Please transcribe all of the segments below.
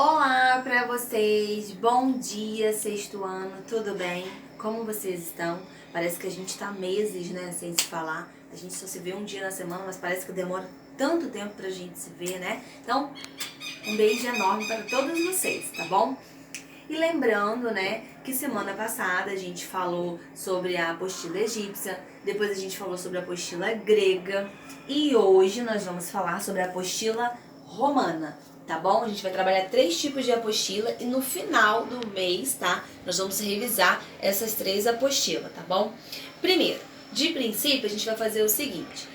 Olá para vocês, bom dia, sexto ano, tudo bem? Como vocês estão? Parece que a gente tá meses, né, sem se falar. A gente só se vê um dia na semana, mas parece que demora tanto tempo pra gente se ver, né? Então, um beijo enorme para todos vocês, tá bom? E lembrando, né, que semana passada a gente falou sobre a apostila egípcia, depois a gente falou sobre a apostila grega e hoje nós vamos falar sobre a apostila romana, tá bom? A gente vai trabalhar 3 tipos de apostila e no final do mês, tá? Nós vamos revisar essas 3 apostilas, tá bom? Primeiro, de princípio, a gente vai fazer o seguinte.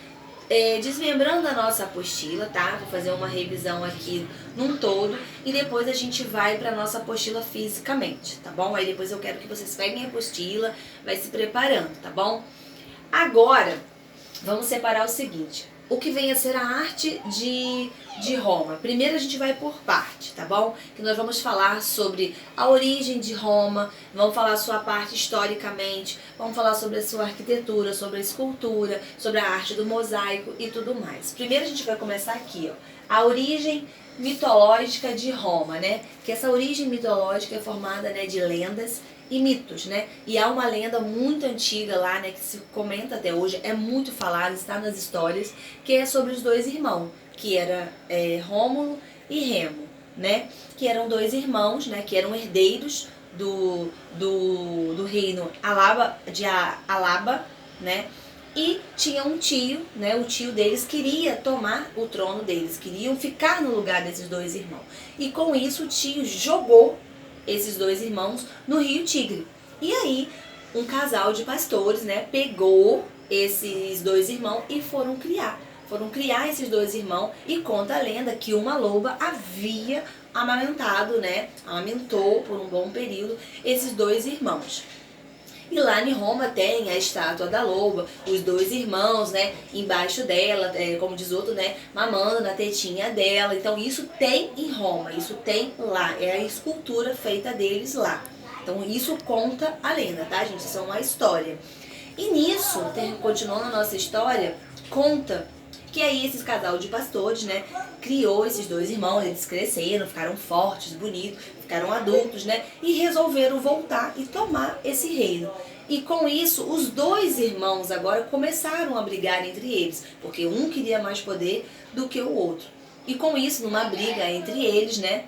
Desmembrando a nossa apostila, tá? Vou fazer uma revisão aqui num todo e depois a gente vai para nossa apostila fisicamente, tá bom? Aí depois eu quero que vocês peguem a apostila, vai se preparando, tá bom? Agora, vamos separar o seguinte. O que vem a ser a arte de Roma. Primeiro a gente vai por parte, tá bom? Que nós vamos falar sobre a origem de Roma, vamos falar a sua parte historicamente, vamos falar sobre a sua arquitetura, sobre a escultura, sobre a arte do mosaico e tudo mais. Primeiro a gente vai começar aqui, ó, a origem mitológica de Roma, né? Que essa origem mitológica é formada, né, de lendas e mitos, né? E há uma lenda muito antiga lá, né, que se comenta até hoje, é muito falada, está nas histórias, que é sobre os 2 irmãos, que era Rômulo e Remo, né? Que eram 2 irmãos, né, que eram herdeiros do reino Alaba, né? E tinha um tio, né? O tio deles queria tomar o trono deles, queriam ficar no lugar desses 2 irmãos. E com isso o tio jogou esses 2 irmãos no rio Tigre. E aí um casal de pastores, né, pegou esses 2 irmãos e foram criar esses 2 irmãos, e conta a lenda que uma loba havia amamentado, né, amamentou por um bom período esses 2 irmãos. E lá em Roma tem a estátua da loba, os 2 irmãos, né, embaixo dela, como diz outro, né, mamando na tetinha dela. Então isso tem em Roma, isso tem lá, é a escultura feita deles lá. Então isso conta a lenda, tá, gente? Isso é uma história. E nisso, continuando a nossa história, conta que aí esse casal de pastores, né, criou esses 2 irmãos, eles cresceram, ficaram fortes, bonitos, ficaram adultos, né, e resolveram voltar e tomar esse reino. E com isso, os 2 irmãos agora começaram a brigar entre eles, porque um queria mais poder do que o outro. E com isso, numa briga entre eles, né,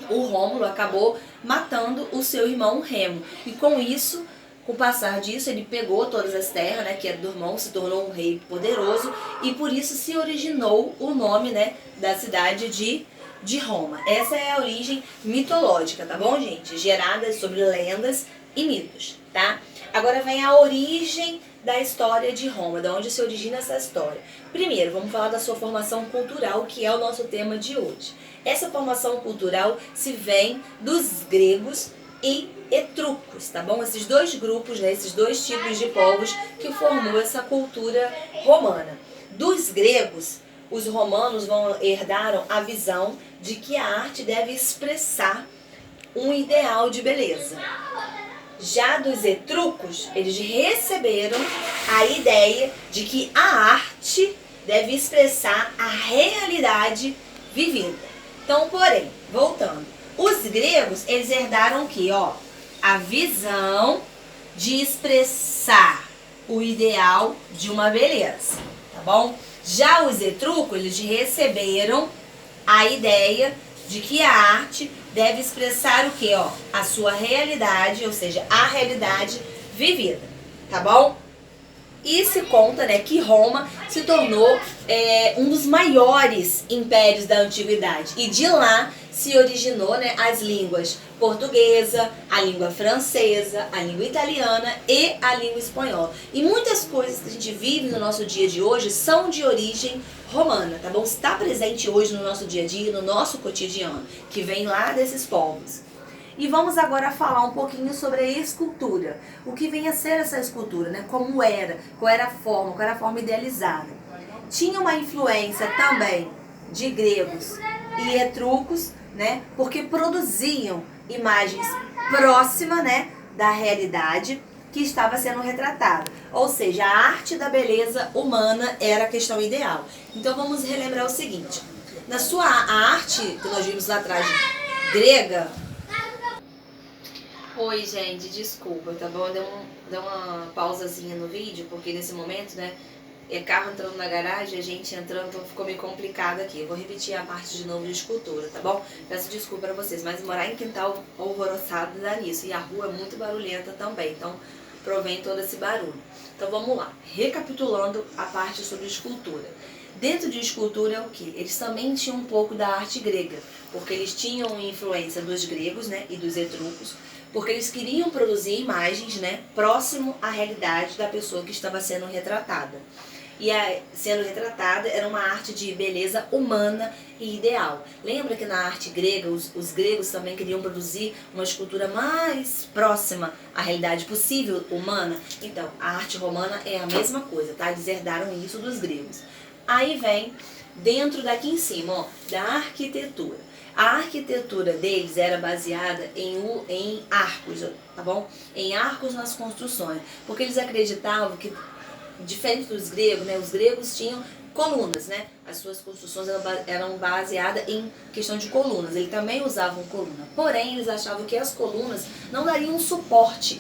o Rômulo acabou matando o seu irmão Remo. E com isso, com o passar disso, ele pegou todas as terras, né, que era do irmão, se tornou um rei poderoso e por isso se originou o nome, né, da cidade de Roma. Essa é a origem mitológica, tá bom, gente? Gerada sobre lendas e mitos, tá? Agora vem a origem da história de Roma, de onde se origina essa história. Primeiro, vamos falar da sua formação cultural, que é o nosso tema de hoje. Essa formação cultural se vem dos gregos e etruscos, tá bom? Esses 2 grupos, né, esses 2 tipos de povos que formou essa cultura romana. Dos gregos, os romanos herdaram a visão de que a arte deve expressar um ideal de beleza. Já dos etruscos, eles receberam a ideia de que a arte deve expressar a realidade vivida. Então, porém, voltando, os gregos, eles herdaram o quê? Ó, a visão de expressar o ideal de uma beleza, tá bom? Já os etruscos, eles receberam a ideia de que a arte deve expressar o quê? Ó, a sua realidade, ou seja, a realidade vivida, tá bom? E se conta, né, que Roma se tornou um dos maiores impérios da antiguidade. E de lá se originou, né, as línguas portuguesa, a língua francesa, a língua italiana e a língua espanhola. E muitas coisas que a gente vive no nosso dia de hoje são de origem romana, tá bom? Está presente hoje no nosso dia a dia, no nosso cotidiano, que vem lá desses povos. E vamos agora falar um pouquinho sobre a escultura. O que vem a ser essa escultura, né? Como era, qual era a forma idealizada. Tinha uma influência também de gregos e etruscos, né? Porque produziam imagens próximas, né, da realidade que estava sendo retratada. Ou seja, a arte da beleza humana era a questão ideal. Então vamos relembrar o seguinte. A arte que nós vimos lá atrás grega. Oi, gente, desculpa, tá bom? Deu uma pausazinha no vídeo, porque nesse momento, né, é carro entrando na garagem, a gente entrando, então ficou meio complicado aqui. Eu vou repetir a parte de novo de escultura, tá bom? Peço desculpa pra vocês, mas morar em quintal alvoroçado dá nisso. E a rua é muito barulhenta também, então provém todo esse barulho. Então vamos lá, recapitulando a parte sobre escultura. Dentro de escultura é o que? Eles também tinham um pouco da arte grega, porque eles tinham influência dos gregos, né, e dos etruscos, porque eles queriam produzir imagens, né, próximo à realidade da pessoa que estava sendo retratada. E sendo retratada era uma arte de beleza humana e ideal. Lembra que na arte grega, os gregos também queriam produzir uma escultura mais próxima à realidade possível humana? Então, a arte romana é a mesma coisa, tá? Eles herdaram isso dos gregos. Aí vem, dentro daqui em cima, ó, da arquitetura. A arquitetura deles era baseada em arcos, tá bom? Em arcos nas construções. Porque eles acreditavam que, diferente dos gregos, né, os gregos tinham colunas, né? As suas construções eram baseadas em questão de colunas. Eles também usavam coluna. Porém, eles achavam que as colunas não dariam um suporte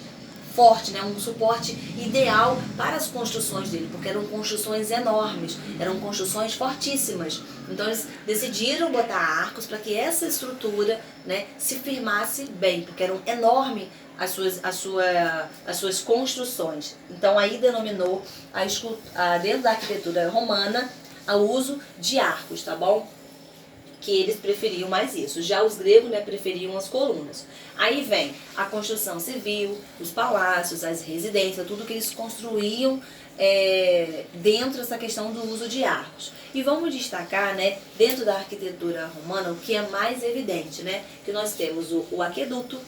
forte, né? Um suporte ideal para as construções dele, porque eram construções enormes, eram construções fortíssimas. Então eles decidiram botar arcos para que essa estrutura, né, se firmasse bem, porque eram enormes as suas construções. Então aí denominou dentro da arquitetura romana o uso de arcos, tá bom? Que eles preferiam mais isso. Já os gregos, né, preferiam as colunas. Aí vem a construção civil, os palácios, as residências, tudo que eles construíam dentro dessa questão do uso de arcos. E vamos destacar, né, dentro da arquitetura romana, o que é mais evidente, né, que nós temos o aqueduto,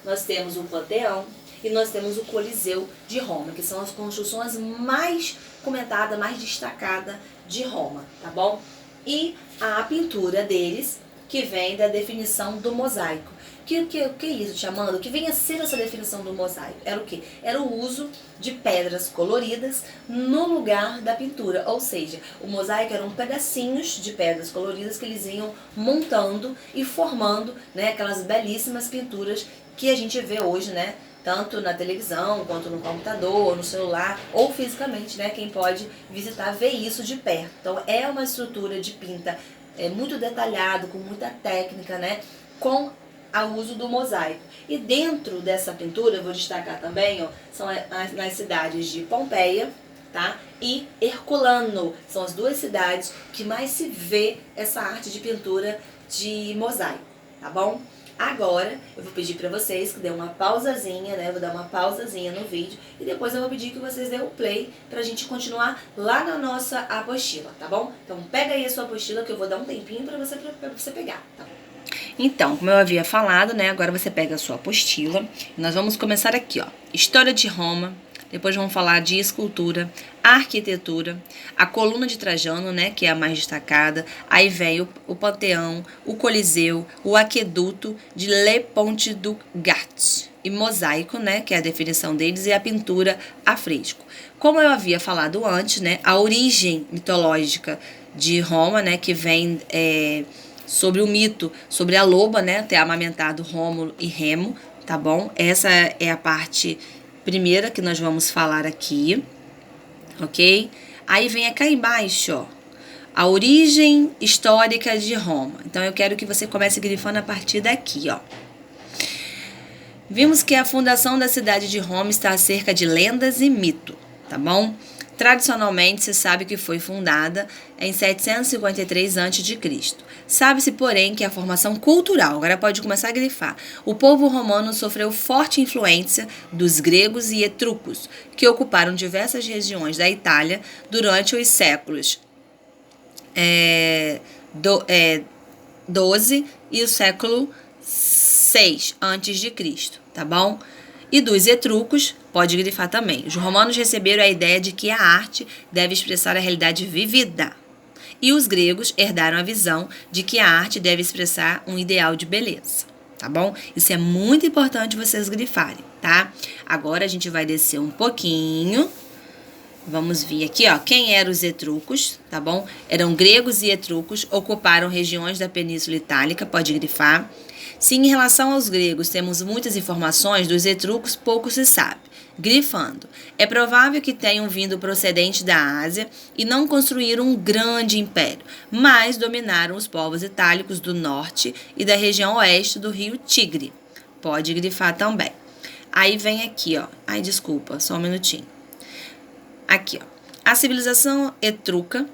nós temos o Panteão e nós temos o Coliseu de Roma, que são as construções mais comentadas, mais destacadas de Roma, tá bom? E a pintura deles, que vem da definição do mosaico. Que é isso, te amando? O que vem a ser essa definição do mosaico? Era o quê? Era o uso de pedras coloridas no lugar da pintura. Ou seja, o mosaico eram pedacinhos de pedras coloridas que eles iam montando e formando, né, aquelas belíssimas pinturas que a gente vê hoje, né? Tanto na televisão, quanto no computador, no celular, ou fisicamente, né? Quem pode visitar, ver isso de perto. Então, é uma estrutura de pinta muito detalhado, com muita técnica, né? Com o uso do mosaico. E dentro dessa pintura, eu vou destacar também, ó, são nas cidades de Pompeia, tá? E Herculano. São as duas cidades que mais se vê essa arte de pintura de mosaico, tá bom? Agora, eu vou pedir pra vocês que dêem uma pausazinha, né? Eu vou dar uma pausazinha no vídeo e depois eu vou pedir que vocês dêem o play pra gente continuar lá na nossa apostila, tá bom? Então, pega aí a sua apostila que eu vou dar um tempinho pra você pegar, tá bom? Então, como eu havia falado, né? Agora você pega a sua apostila e nós vamos começar aqui, ó. História de Roma. Depois vamos falar de escultura, arquitetura, a coluna de Trajano, né, que é a mais destacada. Aí vem o Panteão, o Coliseu, o aqueduto de Le Ponte du Gard. E mosaico, né, que é a definição deles, e a pintura a fresco. Como eu havia falado antes, né, a origem mitológica de Roma, né, que vem sobre o mito, sobre a loba, né, ter amamentado Rômulo e Remo, tá bom? Essa é a parte primeira que nós vamos falar aqui, ok? Aí vem cá embaixo, ó, a origem histórica de Roma. Então, eu quero que você comece grifando a partir daqui, ó. Vimos que a fundação da cidade de Roma está acerca de lendas e mito, tá bom? Tradicionalmente, se sabe que foi fundada em 753 a.C. Sabe-se, porém, que a formação cultural, agora pode começar a grifar, o povo romano sofreu forte influência dos gregos e etruscos, que ocuparam diversas regiões da Itália durante os séculos 12 e o século 6 a.C., tá bom? E dos etruscos, pode grifar também. Os romanos receberam a ideia de que a arte deve expressar a realidade vivida. E os gregos herdaram a visão de que a arte deve expressar um ideal de beleza, tá bom? Isso é muito importante vocês grifarem, tá? Agora a gente vai descer um pouquinho. Vamos ver aqui, ó, quem eram os etruscos, tá bom? Eram gregos e etruscos, ocuparam regiões da Península Itálica, pode grifar. Se em relação aos gregos temos muitas informações, dos etruscos pouco se sabe. Grifando. É provável que tenham vindo procedentes da Ásia e não construíram um grande império, mas dominaram os povos itálicos do norte e da região oeste do rio Tigre. Pode grifar também. Aí vem aqui, ó. Ai, desculpa, só um minutinho. Aqui, ó. A civilização etrusca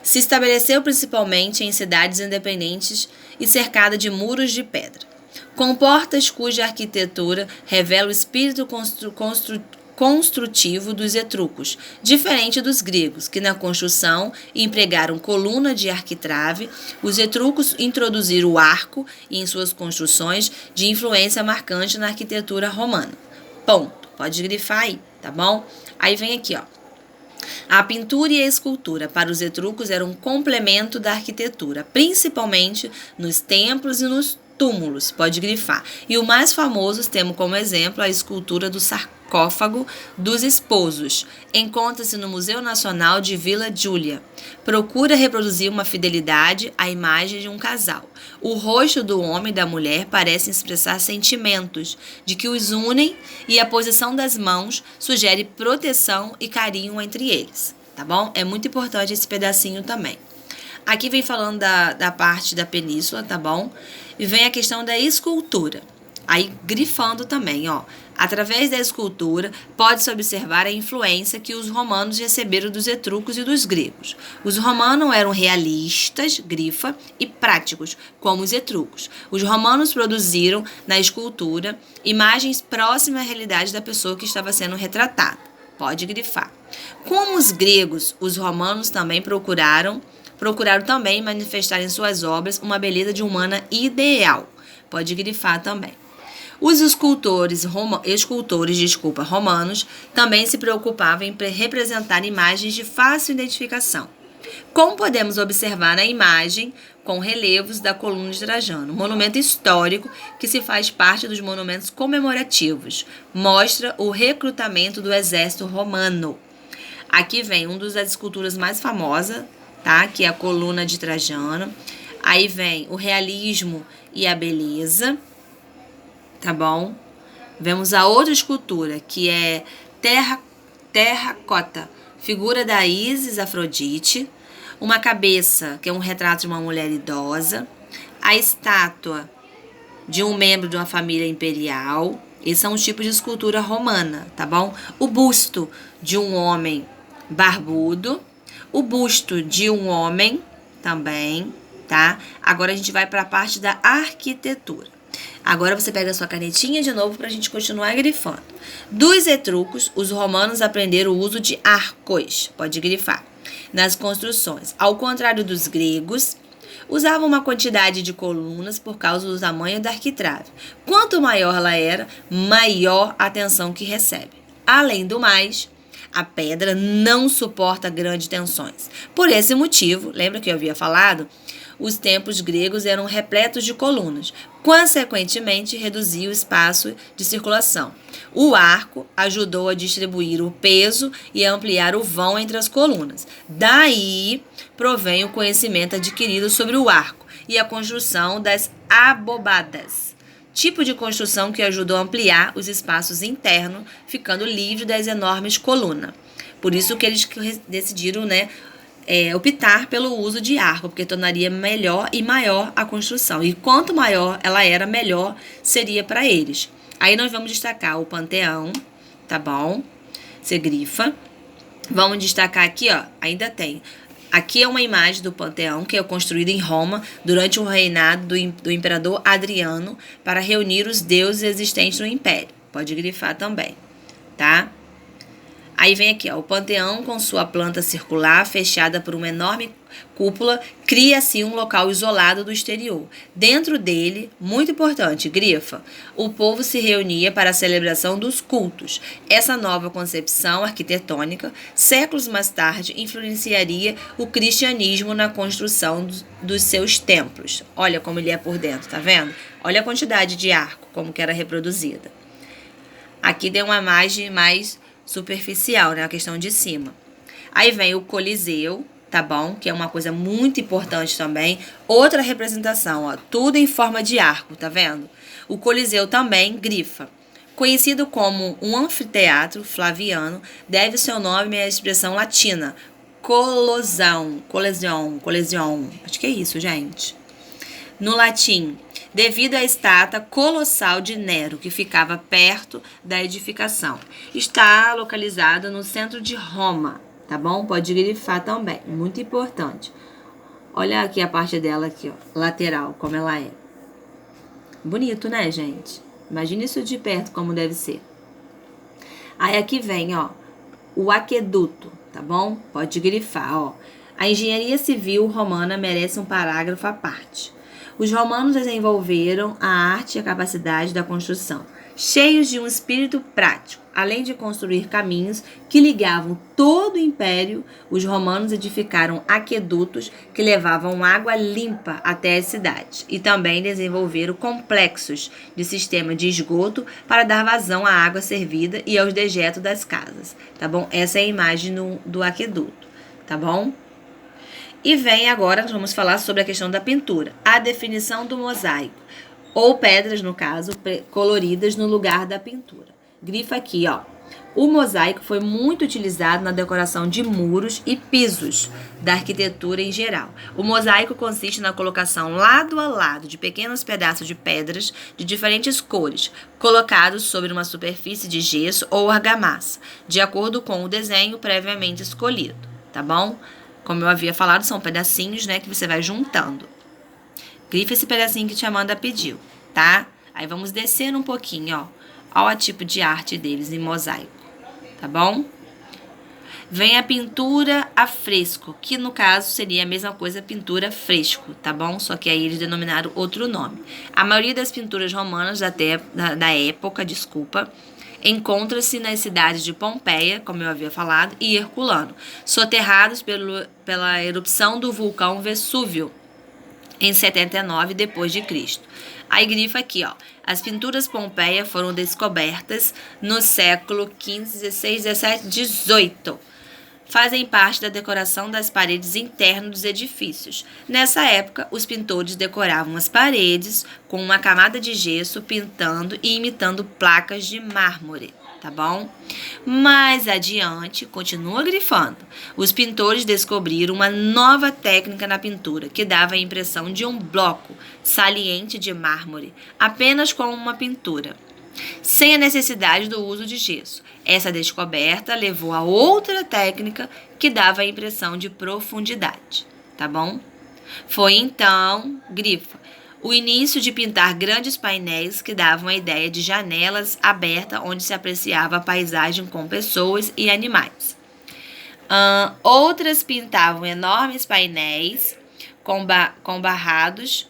se estabeleceu principalmente em cidades independentes e cercada de muros de pedra, com portas cuja arquitetura revela o espírito construtivo dos etruscos, diferente dos gregos, que na construção empregaram coluna de arquitrave. Os etruscos introduziram o arco em suas construções, de influência marcante na arquitetura romana. Ponto. Pode grifar aí, tá bom? Aí vem aqui, ó. A pintura e a escultura para os etruscos eram um complemento da arquitetura, principalmente nos templos e nos túmulos, pode grifar. E o mais famoso, temos como exemplo a escultura do sarcófago dos esposos. Encontra-se no Museu Nacional de Vila Giulia. Procura reproduzir uma fidelidade à imagem de um casal. O rosto do homem e da mulher parecem expressar sentimentos de que os unem e a posição das mãos sugere proteção e carinho entre eles, tá bom? É muito importante esse pedacinho também. Aqui vem falando da parte da península, tá bom? E vem a questão da escultura. Aí, grifando também, ó. Através da escultura, pode-se observar a influência que os romanos receberam dos etruscos e dos gregos. Os romanos eram realistas, grifa, e práticos, como os etruscos. Os romanos produziram, na escultura, imagens próximas à realidade da pessoa que estava sendo retratada. Pode grifar. Como os gregos, os romanos também procuraram também manifestar em suas obras uma beleza de humana ideal. Pode grifar também. Os escultores romanos também se preocupavam em representar imagens de fácil identificação. Como podemos observar na imagem com relevos da coluna de Trajano, monumento histórico que se faz parte dos monumentos comemorativos, mostra o recrutamento do exército romano. Aqui vem uma das esculturas mais famosas, tá? Que é a coluna de Trajano. Aí vem o realismo e a beleza, tá bom? Vemos a outra escultura, que é terracota, figura da Ísis Afrodite, uma cabeça, que é um retrato de uma mulher idosa, a estátua de um membro de uma família imperial. Esses são os tipos de escultura romana, tá bom? O busto de um homem barbudo, o busto de um homem também, tá? Agora a gente vai para a parte da arquitetura. Agora você pega a sua canetinha de novo para a gente continuar grifando. Dos etruscos, os romanos aprenderam o uso de arcos, pode grifar, nas construções. Ao contrário dos gregos, usavam uma quantidade de colunas por causa do tamanho da arquitrave. Quanto maior ela era, maior a tensão que recebe. Além do mais, a pedra não suporta grandes tensões. Por esse motivo, lembra que eu havia falado? Os templos gregos eram repletos de colunas, consequentemente reduzia o espaço de circulação. O arco ajudou a distribuir o peso e a ampliar o vão entre as colunas. Daí provém o conhecimento adquirido sobre o arco e a construção das abobadas, tipo de construção que ajudou a ampliar os espaços internos, ficando livre das enormes colunas. Por isso que eles decidiram, optar pelo uso de arco, porque tornaria melhor e maior a construção. E quanto maior ela era, melhor seria para eles. Aí nós vamos destacar o Panteão, tá bom? Você grifa. Vamos destacar aqui, ó, ainda tem. Aqui é uma imagem do Panteão, que é construído em Roma durante o reinado do imperador Adriano para reunir os deuses existentes no império. Pode grifar também, tá? Aí vem aqui, ó, o Panteão, com sua planta circular, fechada por uma enorme cúpula, cria assim um local isolado do exterior. Dentro dele, muito importante, grifa, o povo se reunia para a celebração dos cultos. Essa nova concepção arquitetônica, séculos mais tarde, influenciaria o cristianismo na construção dos seus templos. Olha como ele é por dentro, tá vendo? Olha a quantidade de arco, como que era reproduzida. Aqui tem uma imagem mais superficial, né? A questão de cima. Aí vem o Coliseu, tá bom? Que é uma coisa muito importante também. Outra representação, ó, tudo em forma de arco, tá vendo? O Coliseu também grifa. Conhecido como um anfiteatro flaviano, deve seu nome à expressão latina Colossão, Colesion. Acho que é isso, gente. No latim, devido à estátua colossal de Nero, que ficava perto da edificação. Está localizado no centro de Roma, tá bom? Pode grifar também, muito importante. Olha aqui a parte dela aqui, ó, lateral, como ela é. Bonito, né, gente? Imagina isso de perto, como deve ser. Aí aqui vem, ó, o aqueduto, tá bom? Pode grifar, ó. A engenharia civil romana merece um parágrafo à parte. Os romanos desenvolveram a arte e a capacidade da construção, cheios de um espírito prático. Além de construir caminhos que ligavam todo o império, os romanos edificaram aquedutos que levavam água limpa até as cidades e também desenvolveram complexos de sistema de esgoto para dar vazão à água servida e aos dejetos das casas, tá bom? Essa é a imagem do aqueduto, tá bom? E vem agora, nós vamos falar sobre a questão da pintura. A definição do mosaico, ou pedras, no caso, coloridas no lugar da pintura. Grifa aqui, ó. O mosaico foi muito utilizado na decoração de muros e pisos da arquitetura em geral. O mosaico consiste na colocação lado a lado de pequenos pedaços de pedras de diferentes cores, colocados sobre uma superfície de gesso ou argamassa, de acordo com o desenho previamente escolhido, tá bom? Como eu havia falado, são pedacinhos, né, que você vai juntando. Grifa esse pedacinho que tia Amanda pediu, tá? Aí vamos descendo um pouquinho, ó. Olha o tipo de arte deles em mosaico, tá bom? Vem a pintura a fresco, que no caso seria a mesma coisa, pintura fresco, tá bom? Só que aí eles denominaram outro nome. A maioria das pinturas romanas da época, encontra-se nas cidades de Pompeia, como eu havia falado, e Herculano, soterrados pela erupção do vulcão Vesúvio, em 79 d.C. Aí grifa aqui, ó. As pinturas Pompeia foram descobertas no século XV, XVI, XVII, XVIII. Fazem parte da decoração das paredes internas dos edifícios. Nessa época, os pintores decoravam as paredes com uma camada de gesso, pintando e imitando placas de mármore, tá bom? Mais adiante, continua grifando. Os pintores descobriram uma nova técnica na pintura, que dava a impressão de um bloco saliente de mármore, apenas com uma pintura, sem a necessidade do uso de gesso. Essa descoberta levou a outra técnica que dava a impressão de profundidade, tá bom? Foi então, grifa, o início de pintar grandes painéis que davam a ideia de janelas abertas onde se apreciava a paisagem com pessoas e animais. Outras pintavam enormes painéis com barrados,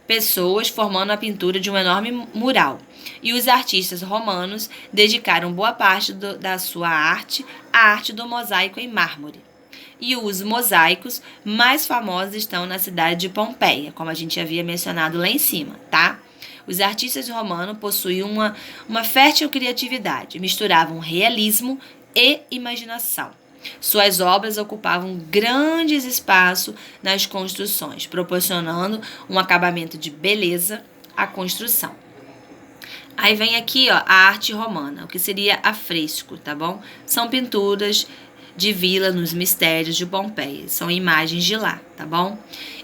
pessoas formando a pintura de um enorme mural. E os artistas romanos dedicaram boa parte da sua arte à arte do mosaico em mármore. E os mosaicos mais famosos estão na cidade de Pompeia, como a gente havia mencionado lá em cima, tá? Os artistas romanos possuíam uma fértil criatividade, misturavam realismo e imaginação. Suas obras ocupavam grandes espaços nas construções, proporcionando um acabamento de beleza à construção. Aí vem aqui, ó, a arte romana, o que seria afresco, tá bom? São pinturas de vila nos mistérios de Pompeia, são imagens de lá, tá bom?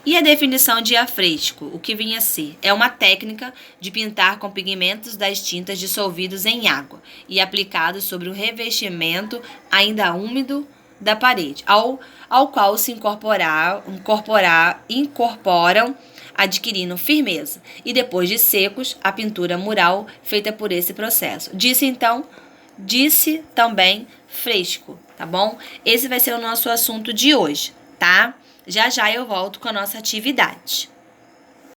E a definição de afresco, o que vinha a ser? É uma técnica de pintar com pigmentos das tintas dissolvidos em água e aplicados sobre o revestimento ainda úmido da parede, ao qual se incorporam adquirindo firmeza, e depois de secos, a pintura mural feita por esse processo. Disse também fresco, tá bom? Esse vai ser o nosso assunto de hoje, tá? Já já eu volto com a nossa atividade.